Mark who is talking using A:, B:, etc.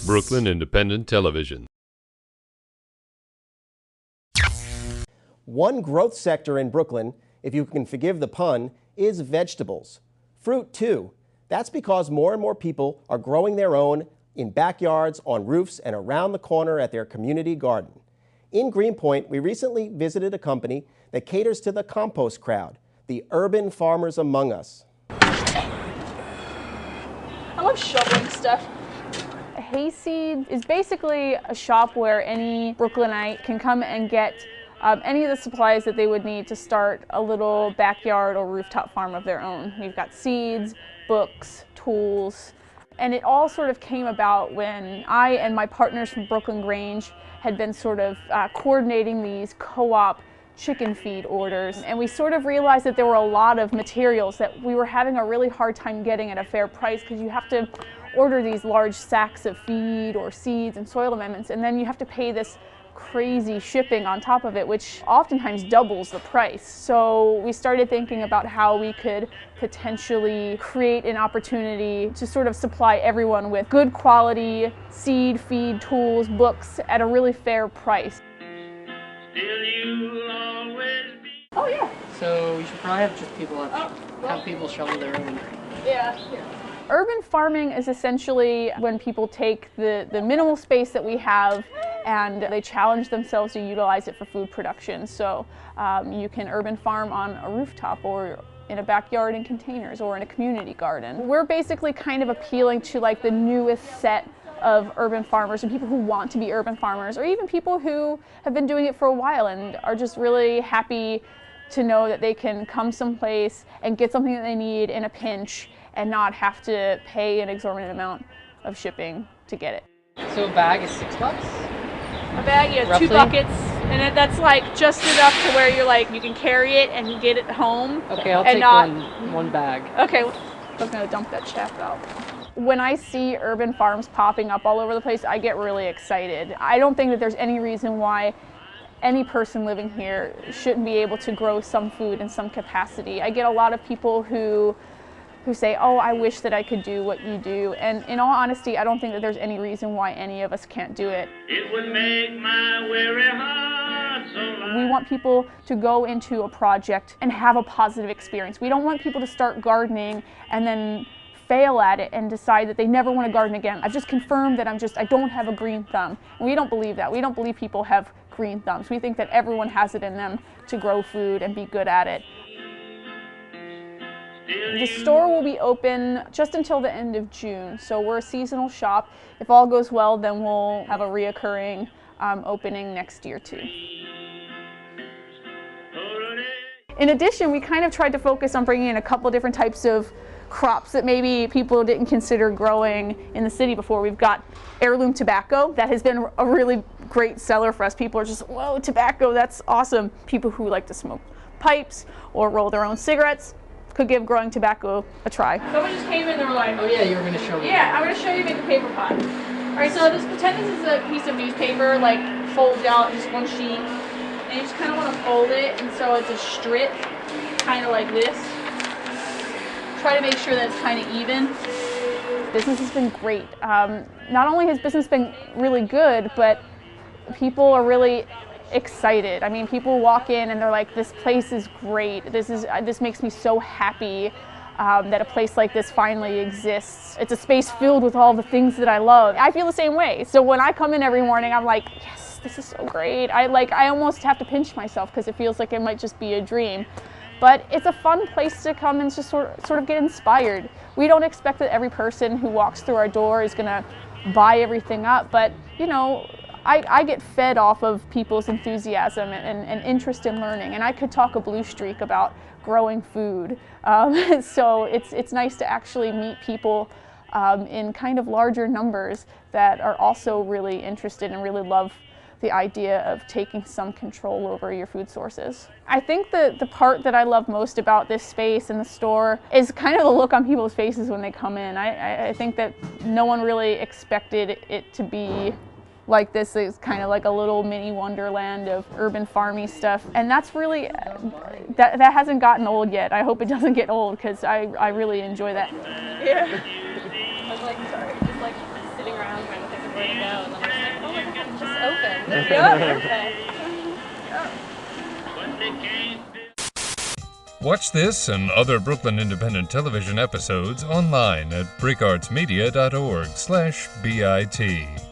A: Brooklyn Independent Television.
B: One growth sector in Brooklyn, if you can forgive the pun, is vegetables. Fruit, too. That's because more and more people are growing their own in backyards, on roofs, and around the corner at their community garden. In Greenpoint, we recently visited a company that caters to the compost crowd, the urban farmers among us.
C: I love shoveling stuff. Hayseed is basically a shop where any Brooklynite can come and get any of the supplies that they would need to start a little backyard or rooftop farm of their own. We've got seeds, books, tools, and it all sort of came about when I and my partners from Brooklyn Grange had been sort of coordinating these co-op chicken feed orders, and we sort of realized that there were a lot of materials that we were having a really hard time getting at a fair price, because you have to order these large sacks of feed or seeds and soil amendments, and then you have to pay this crazy shipping on top of it, which oftentimes doubles the price. So we started thinking about how we could potentially create an opportunity to sort of supply everyone with good quality seed, feed, tools, books at a really fair price. Oh yeah.
D: So we should probably have just people have people shovel their own.
C: Yeah. Urban farming is essentially when people take the minimal space that we have and they challenge themselves to utilize it for food production. So you can urban farm on a rooftop or in a backyard in containers or in a community garden. We're basically kind of appealing to like the newest set of urban farmers and people who want to be urban farmers, or even people who have been doing it for a while and are just really happy to know that they can come someplace and get something that they need in a pinch and not have to pay an exorbitant amount of shipping to get it.
D: So a bag is $6?
C: A bag, you have
D: Roughly?
C: 2 buckets, and that's like just enough to where you're like, you can carry it and you get it home.
D: Okay, I'll
C: and
D: take one bag.
C: Okay, I was gonna dump that chaff out. When I see urban farms popping up all over the place, I get really excited. I don't think that there's any reason why any person living here shouldn't be able to grow some food in some capacity. I get a lot of people who say, oh, I wish that I could do what you do. And in all honesty, I don't think that there's any reason why any of us can't do it.
E: It would make my weary heart so light.
C: We want people to go into a project and have a positive experience. We don't want people to start gardening and then fail at it and decide that they never want to garden again. I've just confirmed that I don't have a green thumb. And we don't believe that. We don't believe people have green thumbs. We think that everyone has it in them to grow food and be good at it. The store will be open just until the end of June, so we're a seasonal shop. If all goes well, then we'll have a reoccurring opening next year too. In addition, we kind of tried to focus on bringing in a couple different types of crops that maybe people didn't consider growing in the city before. We've got heirloom tobacco that has been a really great seller for us. People are just, whoa, tobacco, that's awesome. People who like to smoke pipes or roll their own cigarettes could give growing tobacco a try. Someone just came in and they were like,
D: Oh yeah, you were going to show me.
C: yeah, I'm going to show you make a paper pot. Alright, so just pretend this is a piece of newspaper, like folds out just one sheet, and you just kind of want to fold it, and so it's a strip, kind of like this. Try to make sure that it's kind of even. Business has been great. Not only has business been really good, but people are really excited. I mean, people walk in and they're like, this place is great. This makes me so happy that a place like this finally exists. It's a space filled with all the things that I love. I feel the same way. So when I come in every morning, I'm like, yes, this is so great. I almost have to pinch myself because it feels like it might just be a dream. But it's a fun place to come and just sort of get inspired. We don't expect that every person who walks through our door is gonna buy everything up, but you know, I get fed off of people's enthusiasm and interest in learning, and I could talk a blue streak about growing food. So it's nice to actually meet people in kind of larger numbers that are also really interested and really love the idea of taking some control over your food sources. I think the part that I love most about this space and the store is kind of the look on people's faces when they come in. I think that no one really expected it to be like this. Is kind of like a little mini wonderland of urban farmy stuff, and that's really that hasn't gotten old yet. I hope it doesn't get old because I really enjoy that. Yeah.
F: I was like, sorry, just like sitting around trying to think of words.
C: Yep.
E: But they can't.
A: Watch this and other Brooklyn Independent Television episodes online at breakartsmedia.org/BIT.